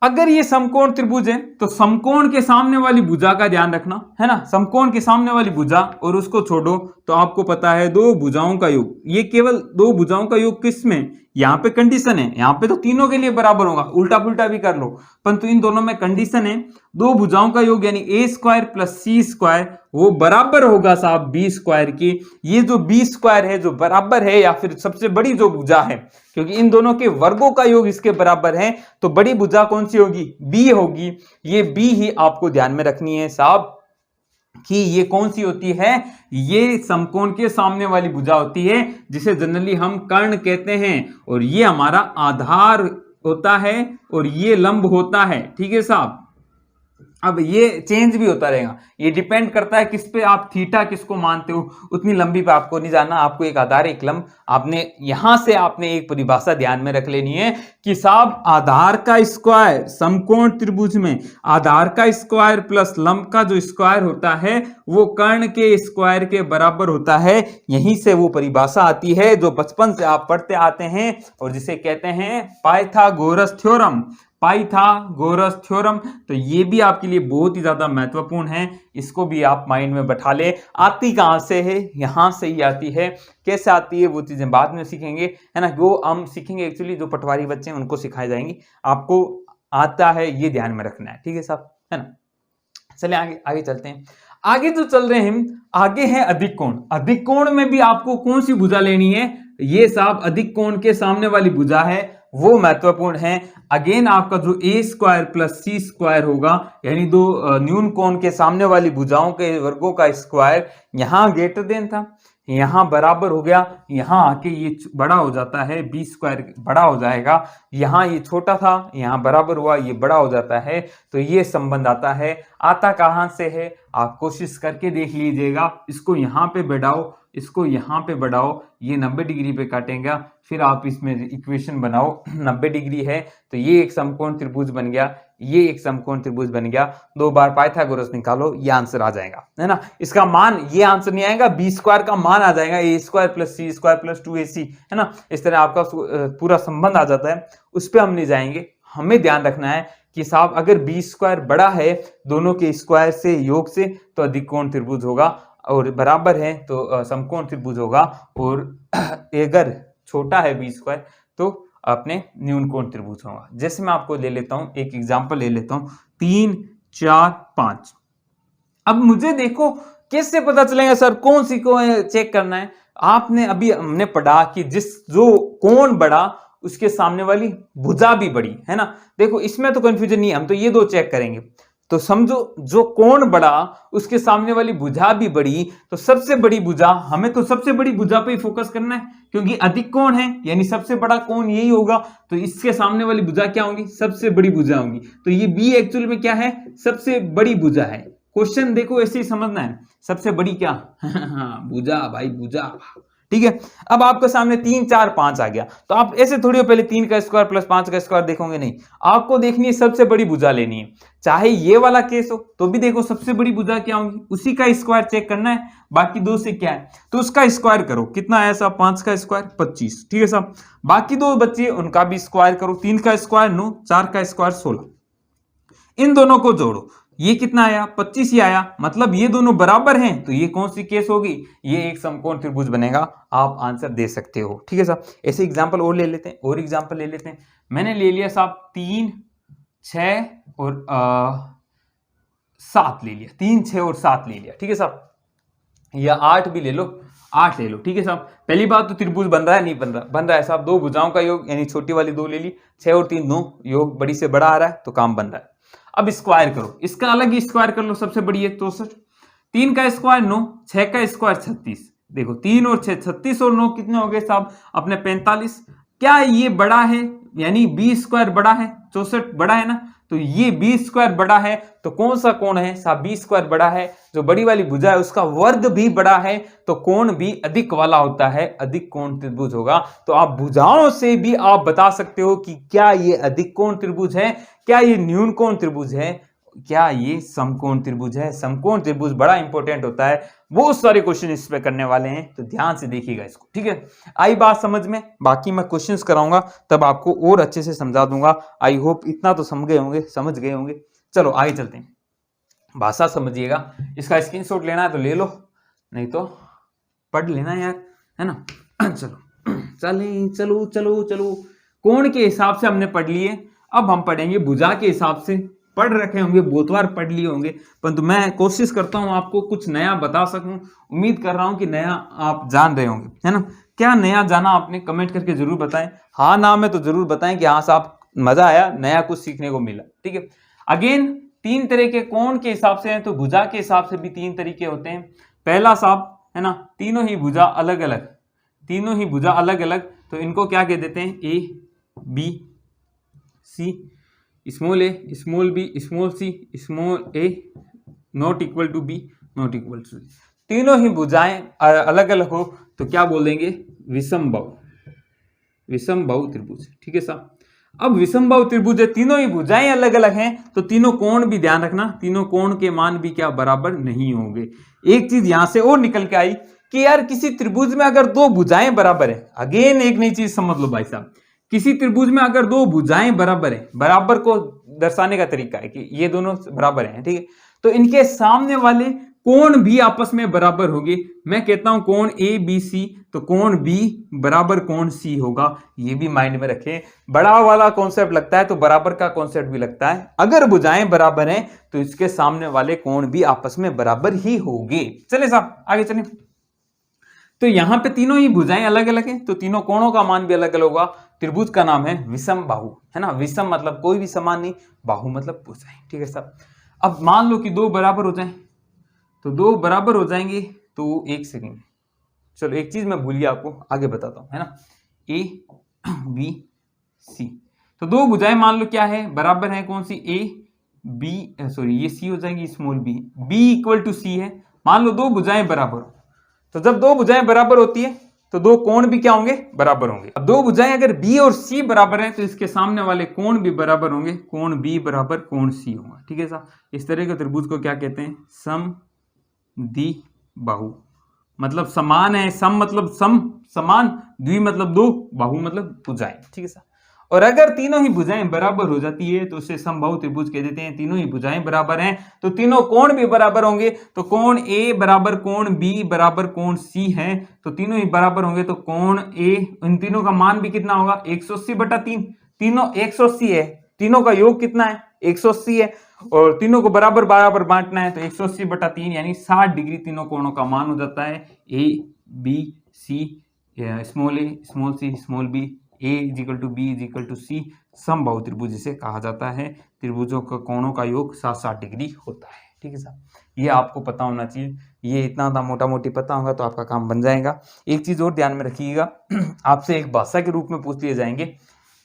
S1: अगर ये समकोण त्रिभुज है तो समकोण के सामने वाली भुजा का ध्यान रखना, है ना। समकोण के सामने वाली भुजा और उसको छोड़ो तो आपको पता है दो भुजाओं का योग, ये केवल दो भुजाओं का योग किस में? यहाँ पे कंडीशन है, यहाँ पे तो तीनों के लिए बराबर होगा, उल्टा पुल्टा भी कर लो, परंतु इन दोनों में कंडीशन है दो भुजाओं का योग यानी ए स्क्वायर प्लस सी स्क्वायर वो बराबर होगा साहब बी स्क्वायर की। ये जो बी स्क्वायर है जो बराबर है, या फिर सबसे बड़ी जो भुजा है, क्योंकि इन दोनों के वर्गों का योग इसके बराबर है, तो बड़ी भुजा कौन सी होगी? बी होगी। ये बी ही आपको ध्यान में रखनी है साहब कि ये कौन सी होती है? ये समकोण के सामने वाली भुजा होती है, जिसे जनरली हम कर्ण कहते हैं, और ये हमारा आधार होता है और ये लंब होता है, ठीक है साहब। अब ये चेंज भी होता रहेगा, ये डिपेंड करता है किस पे आप थीटा किसको मानते हो, उतनी लंबी पे आपको नहीं जाना। आपको एक आधार एक लंब, आपने यहां से आपने एक परिभाषा ध्यान में रख लेनी है कि साहब आधार का स्क्वायर समकोण त्रिभुज में आधार का स्क्वायर प्लस लंब का जो स्क्वायर होता है वो कर्ण के स्क्वायर के बराबर होता है। यहीं से वो परिभाषा आती है जो बचपन से आप पढ़ते आते हैं और जिसे कहते हैं पाइथागोरस थ्योरम, पाइथागोरस थ्योरम। तो ये भी आपके लिए बहुत ही ज्यादा महत्वपूर्ण है, इसको भी आप माइंड में बैठा ले। आती कहां से है, यहां से ही आती है। कैसे आती है वो चीजें बाद में सीखेंगे, है ना, वो हम सीखेंगे एक्चुअली जो पटवारी बच्चे हैं उनको सिखाई जाएंगी, आपको आता है ये ध्यान में रखना है, ठीक है साहब, है ना। चले आगे आगे चलते हैं। आगे जो चल रहे हैं, आगे है अधिक कोण। अधिक कोण में भी आपको कौन सी भुजा लेनी है, ये साहब अधिक कोण के सामने वाली भुजा है, वो महत्वपूर्ण है। अगेन आपका जो ए स्क्वायर प्लस सी स्क्वायर होगा, यानी दो न्यून कोण के सामने वाली भुजाओं के वर्गों का स्क्वायर, यहां ग्रेटर देन था, यहां बराबर हो गया, यहां आके ये बड़ा हो जाता है, बी स्क्वायर बड़ा हो जाएगा, यहां ये छोटा था, यहां बराबर हुआ, ये बड़ा हो जाता है। तो ये संबंध आता है। आता कहां से है, आप कोशिश करके देख लीजिएगा। इसको यहां पे बढ़ाओ, इसको यहां पे बढ़ाओ, ये 90 डिग्री पे काटेगा, फिर आप इसमें इक्वेशन बनाओ 90 डिग्री है तो ये एक समकोण त्रिभुज बन गया, ये एक समकोण त्रिभुज बन गया। 2 बार पाइथागोरस निकालो, ये आंसर आ जाएगा, है ना। इसका मान, ये आंसर नहीं आएगा, बी स्क्वायर का मान आ जाएगा, ए स्क्वायर प्लस सी स्क्वायर प्लस 2ac, है ना। इस तरह आपका पूरा संबंध आ जाता है, उस पर हम नहीं जाएंगे। हमें ध्यान रखना है कि साहब अगर बी स्क्वायर बड़ा है दोनों के स्क्वायर से, योग से, तो अधिक कोण त्रिभुज होगा, और बराबर है तो समकोण त्रिभुज होगा, और अगर छोटा है बी स्क्वायर तो अपने न्यून कोण त्रिभुज होगा। जैसे मैं आपको ले लेता हूं, एक एग्जांपल ले लेता हूं, 3 4 5। अब मुझे देखो कैसे पता चलेगा सर कौन सी को चेक करना है। आपने अभी हमने पढ़ा कि जो कोण बड़ा उसके सामने वाली भुजा भी बड़ी, है ना। देखो इसमें तो कंफ्यूजन नहीं है, हम तो ये दो चेक करेंगे। तो समझो जो कोण बड़ा उसके सामने वाली भुजा भी बड़ी, तो सबसे बड़ी भुजा, हमें तो सबसे बड़ी भुजा पे ही फोकस करना है क्योंकि अधिक कोण है, यानी सबसे बड़ा कोण यही होगा। तो इसके सामने वाली भुजा क्या होगी, सबसे बड़ी भुजा होगी। तो ये बी एक्चुअल में क्या है, सबसे बड़ी भुजा है। क्वेश्चन देखो ऐसे ही समझना है, सबसे बड़ी क्या भुजा, भाई भुजा, ठीक है। अब आपके सामने 3 4 5 आ गया, तो आप ऐसे थोड़ी पहले 3 का स्क्वायर प्लस 5 का स्क्वायर देखोगे, नहीं, आपको देखनी है सबसे बड़ी भुजा लेनी है। चाहे ये वाला केस हो तो भी देखो सबसे बड़ी भुजा क्या होगी, उसी का स्क्वायर चेक करना है, बाकी दो से क्या है तो उसका स्क्वायर करो। कितना आया साहब, 5 का स्क्वायर 25, ठीक है साहब। बाकी दो बच्चे उनका भी स्क्वायर करो, 3 का स्क्वायर 9, 4 का स्क्वायर 16, इन दोनों को जोड़ो, ये कितना आया, 25 ही आया, मतलब ये दोनों बराबर हैं, तो ये कौन सी केस होगी, ये एक समकोण त्रिभुज बनेगा। आप आंसर दे सकते हो, ठीक है साहब। ऐसे एग्जांपल और ले लेते हैं, और एग्जांपल ले लेते हैं। मैंने ले लिया साहब 3 6 और 7 ले लिया, 3 6 और 7 ले लिया, ठीक है साहब। या 8 भी ले लो, 8 ले लो, ठीक है साहब। पहली बात तो त्रिभुज बन रहा है, नहीं बन रहा, बन रहा है साहब। दो भुजाओं का योग, यानी छोटी वाली 2 ले ली, 6 और 3 9, योग बड़ी से बड़ा आ रहा है तो काम बन रहा है। अब स्क्वायर करो, इसका अलग ही स्क्वायर कर लो, सबसे बड़ी है 64, 3 का स्क्वायर 9, 6 का स्क्वायर 36। देखो 3 और 6 36 और 9 कितने हो गए साहब अपने 45। क्या ये बड़ा है, यानी बी स्क्वायर बड़ा है, 64 बड़ा है ना, तो ये बी स्क्वायर बड़ा है, तो कौन सा कोण है साहब, बी स्क्वायर बड़ा है। जो बड़ी वाली भुजा है उसका वर्ग भी बड़ा है, तो कोण भी अधिक वाला होता है, अधिक कोण त्रिभुज होगा। तो आप भुजाओं से भी आप बता सकते हो कि क्या ये अधिक कोण त्रिभुज है, क्या ये न्यून कोण त्रिभुज है, क्या ये समकोण त्रिभुज है। समकोण त्रिभुज बड़ा इंपॉर्टेंट होता है, बहुत सारे क्वेश्चन इस पे करने वाले हैं, तो ध्यान से देखिएगा इसको, ठीक है। आई बात समझ में, बाकी मैं क्वेश्चंस कराऊंगा तब आपको और अच्छे से समझा दूंगा। आई होप इतना तो समझ गए होंगे। चलो आगे चलते हैं, भाषा समझिएगा। इसका स्क्रीनशॉट लेना है तो ले लो, नहीं तो पढ़ लेना यार, है ना। चलो कोण के हिसाब से हमने पढ़ लिए, अब हम पढ़ेंगे भुजा के हिसाब से। पढ़ रखे होंगे, बहुत बार पढ़ लिए होंगे, परंतु मैं कोशिश करता हूं आपको कुछ नया बता सकूं। उम्मीद कर रहा हूं कि नया आप जान रहे होंगे, है ना। क्या नया जाना आपने, कमेंट करके जरूर बताएं, हाँ ना में तो जरूर बताएं कि हाँ साहब मजा आया, नया कुछ सीखने को मिला, ठीक है। अगेन 3 तरह के कोण के हिसाब से हैं, तो भुजा के हिसाब से भी 3 तरीके होते हैं। पहला साहब, है ना, तीनों ही भुजा अलग अलग, तो इनको क्या कह देते हैं, A B C, small a, small b, small c, small a not equal to b, not equal to c. तीनों ही भुजाएं अलग अलग हो तो क्या बोलेंगे? विषम बाहु, विषम बाहु त्रिभुज। ठीक है साहब। अब विषम बाहु त्रिभुज है, तीनों ही भुजाएं अलग अलग हैं, तो तीनों कोण भी ध्यान रखना, तीनों कोण के मान भी क्या बराबर नहीं होंगे। एक चीज यहां से और निकल के आई कि यार किसी त्रिभुज में अगर दो भुजाएं बराबर है, अगेन एक नई चीज समझ लो भाई साहब, किसी त्रिभुज में अगर दो भुजाएं बराबर है, बराबर को दर्शाने का तरीका है कि ये दोनों बराबर हैं, ठीक है, तो इनके सामने वाले कोण भी आपस में बराबर होंगे। मैं कहता हूं कोण ए बी सी, तो कोण बी बराबर कोण सी होगा, ये भी माइंड में रखें। बड़ा वाला कॉन्सेप्ट लगता है तो बराबर का कॉन्सेप्ट भी लगता है। अगर भुजाएं बराबर हैं तो इसके सामने वाले कोण भी आपस में बराबर ही होंगे। चले साहब आगे चले। तो यहां पे तीनों ही भुजाएं अलग अलग हैं, तो तीनों कोणों का मान भी अलग अलग होगा। त्रिभुज का नाम है विषम बाहु, है ना। विषम मतलब कोई भी समान नहीं, बाहु मतलब भुजाएं। ठीक है साहब। अब मान लो कि दो बराबर हो जाएं, तो दो बराबर हो जाएंगे तो एक सेकेंड, चलो एक चीज मैं भूल गया आपको आगे बताता हूं, है ना। ए बी सी, तो दो भुजाएं मान लो क्या है, बराबर है, कौन सी? ए बी, सॉरी ये सी हो जाएगी, small b, b equal to c है। मान लो दो भुजाएं बराबर हो, तो जब दो भुजाएं बराबर होती है तो दो कोण भी क्या होंगे? बराबर होंगे। अब दो भुजाएं अगर बी और सी बराबर है तो इसके सामने वाले कोण भी बराबर होंगे, कोण बी बराबर कोण सी होगा। ठीक है साहब। इस तरह के त्रिभुज को क्या कहते हैं? समद्विबाहु, मतलब समान है, सम मतलब सम समान, द्वि मतलब दो, बाहु मतलब भुजाएं। ठीक है साहब। और अगर तीनों ही भुजाएं बराबर हो जाती है तो उसे समबाहु त्रिभुज कह देते हैं। तीनों ही भुजाएं बराबर हैं तो तीनों कोण भी बराबर होंगे, तो कोण ए बराबर कोण बी बराबर कोण सी है, तो तीनों ही बराबर होंगे, तो कोण ए, इन तीनों का मान भी कितना होगा? 180/3। तीनों 180 है, तीनों का योग कितना है? 180 है, और तीनों को बराबर बराबर बांटना है, तो 180/3 यानी 60 डिग्री तीनों कोणों का मान हो जाता है। A B C, small a small c small b, A is equal to B is equal to C, समबाहु त्रिभुज जिसे कहा जाता है। त्रिभुजों का कोणों का योग 60 डिग्री होता है। ठीक है साहब। ये आपको पता होना चाहिए, ये इतना था मोटा मोटी पता होगा तो आपका काम बन जाएगा। एक चीज और ध्यान में रखिएगा, आपसे एक भाषा के रूप में पूछ लिए जाएंगे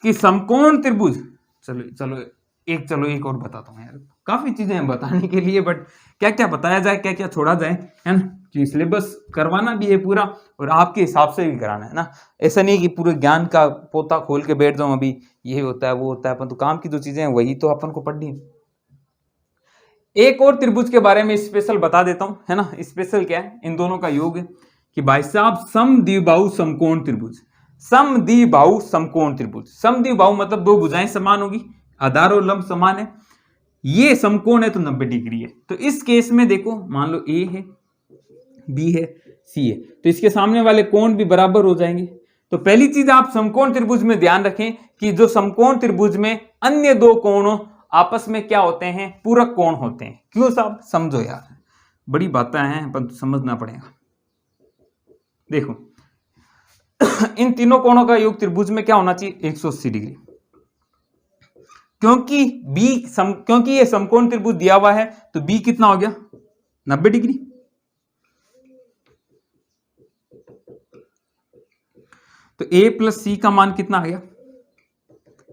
S1: कि समकोण त्रिभुज, चलो एक और बताता हूँ यार, काफी चीजें हैं बताने के लिए, बट क्या क्या बताया जाए, क्या क्या छोड़ा जाए, है ना, कि सिलेबस करवाना भी है पूरा और आपके हिसाब से भी कराना है ना। ऐसा नहीं कि पूरे ज्ञान का पोता खोल के बैठ जाऊं, अभी ये होता है वो होता है, परंतु काम की जो चीजें हैं वही तो अपन को पढ़नी है। एक और त्रिभुज के बारे में स्पेशल बता देता हूं, है ना। स्पेशल क्या है? इन दोनों का योग है कि भाई साहब समद्विबाहु समकोण त्रिभुज, समद्विबाहु समकोण त्रिभुज। समद्विबाहु मतलब दो भुजाएं समान होगी, आधार और लंब समान है, ये समकोण है तो 90 डिग्री है। तो इस केस में देखो, मान लो ए है, बी है, सी है, तो इसके सामने वाले कोण भी बराबर हो जाएंगे। तो पहली चीज आप समकोण त्रिभुज में ध्यान रखें कि जो समकोण त्रिभुज में अन्य दो कोणों आपस में क्या होते हैं? पूरक कोण होते हैं। क्यों साहब? समझो यार, बड़ी बातें हैं पर समझना पड़ेगा। देखो इन तीनों कोणों का योग त्रिभुज में क्या होना चाहिए? 180 डिग्री, क्योंकि ये समकोण त्रिभुज दिया हुआ है तो बी कितना हो गया? 90 डिग्री। तो a प्लस सी का मान कितना आ गया?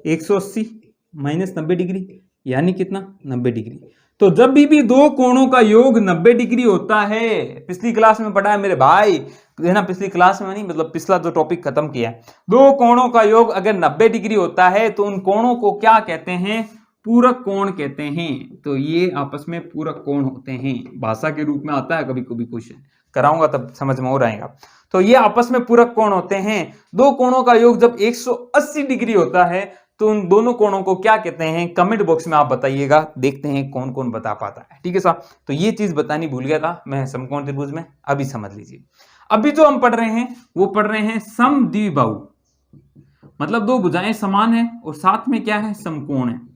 S1: 180 माइनस 90 डिग्री, यानी कितना? 90 डिग्री। तो जब भी दो कोणों का योग 90 डिग्री होता है, पिछली क्लास में पढ़ा है मेरे भाई, है ना, पिछली क्लास में नहीं, मतलब पिछला जो टॉपिक खत्म किया है, दो कोणों का योग अगर 90 डिग्री होता है तो उन कोणों को क्या कहते हैं? पूरक कोण कहते हैं। तो ये आपस में पूरक कोण होते हैं, भाषा के रूप में आता है, कभी कभी क्वेश्चन कराऊंगा तब समझ में और आएगा। तो ये आपस में पूरक कोण होते हैं। दो कोणों का योग जब 180 डिग्री होता है तो उन दोनों कोणों को क्या कहते हैं? कमेंट बॉक्स में आप बताइएगा, देखते हैं कौन कौन बता पाता है। ठीक है साहब। तो ये चीज बतानी भूल गया था मैं समकोण त्रिभुज में, अभी समझ लीजिए। अभी जो हम पढ़ रहे हैं वो पढ़ रहे हैं समद्विबाहु, मतलब दो भुजाएं समान है और साथ में क्या है? समकोण है।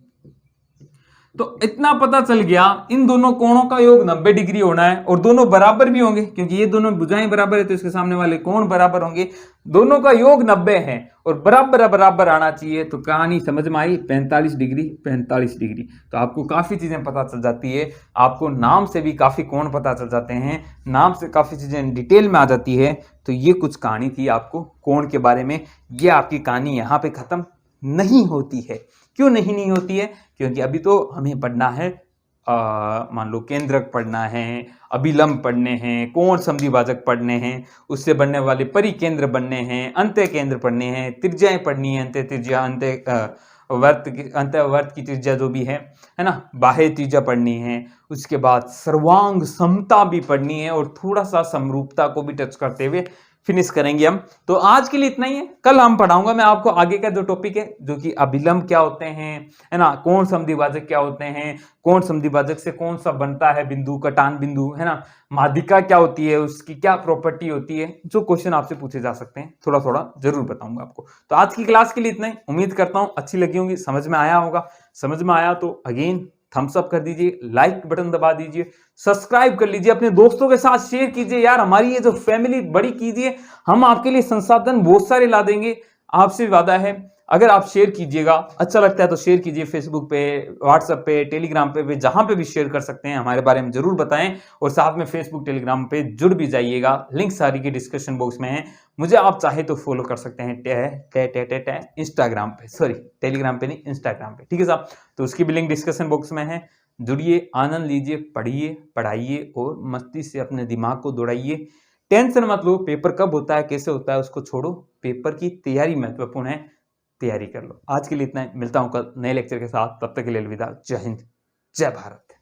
S1: तो इतना पता चल गया, इन दोनों कोणों का योग 90 डिग्री होना है और दोनों बराबर भी होंगे, क्योंकि ये दोनों भुजाएं बराबर है तो इसके सामने वाले कोण बराबर होंगे। दोनों का योग 90 है और बराबर बराबर आना चाहिए। तो कहानी समझ में आई? 45 डिग्री 45 डिग्री। तो आपको काफी चीजें पता चल जाती है, आपको नाम से भी काफी कोण पता चल जाते हैं, नाम से काफी चीजें डिटेल में आ जाती है। तो ये कुछ कहानी थी आपको कोण के बारे में, ये आपकी कहानी यहाँ पे खत्म। नहीं होती है। क्यों नहीं होती है? क्योंकि अभी तो हमें पढ़ना है, मान लो केंद्रक पढ़ना है, अभिलंब पढ़ने हैं, कोण संधिभाजक पढ़ने हैं, उससे बनने वाले परिकेंद्र बनने हैं, अंत्य केंद्र पढ़ने हैं, त्रिज्याएं पढ़नी है, अंत्य त्रिज्या, अंत्य वर्त की त्रिज्या जो भी है ना, बाह्य त्रिज्या पढ़नी है। उसके बाद सर्वांग समता भी पढ़नी है और थोड़ा सा समरूपता को भी टच करते हुए फिनिश करेंगे हम। तो आज के लिए इतना ही है। कल हम पढ़ाऊंगा मैं आपको आगे का जो टॉपिक है, जो कि अभिलंब क्या होते हैं, है ना, कोण संधिभाजक क्या होते हैं, कोण संधिभाजक से कौन सा बनता है बिंदु, कटान बिंदु, है ना, माध्यिका क्या होती है, उसकी क्या प्रॉपर्टी होती है, जो क्वेश्चन आपसे पूछे जा सकते हैं थोड़ा थोड़ा जरूर बताऊंगा आपको। तो आज की क्लास के लिए इतना ही। उम्मीद करता हूं अच्छी लगी होगी, समझ में आया होगा। समझ में आया तो अगेन थम्स अप कर दीजिए, लाइक बटन दबा दीजिए, सब्सक्राइब कर लीजिए, अपने दोस्तों के साथ शेयर कीजिए। यार हमारी ये जो फैमिली बड़ी कीजिए, हम आपके लिए संसाधन बहुत सारे ला देंगे। आपसे वादा है, अगर आप शेयर कीजिएगा, अच्छा लगता है तो शेयर कीजिए, फेसबुक पे, व्हाट्सएप पे, टेलीग्राम पे जहां पे भी शेयर कर सकते हैं, हमारे बारे में जरूर बताएं। और साथ में फेसबुक टेलीग्राम पे जुड़ भी जाइएगा, लिंक सारी के डिस्क्रिप्शन बॉक्स में है। मुझे आप चाहे तो फॉलो कर सकते हैं इंस्टाग्राम पे, सॉरी टेलीग्राम पे नहीं, इंस्टाग्राम पे, ठीक है साहब। तो उसकी भी लिंक डिस्क्रिप्शन बॉक्स में है। जुड़िए, आनंद लीजिए, पढ़िए, पढ़ाइए और मस्ती से अपने दिमाग को दौड़ाइए। टेंशन मत लो, पेपर कब होता है, कैसे होता है, उसको छोड़ो। पेपर की तैयारी महत्वपूर्ण है, तैयारी कर लो। आज के लिए इतना ही, मिलता हूं कल नए लेक्चर के साथ। तब तक के लिए अलविदा। जय हिंद, जय भारत।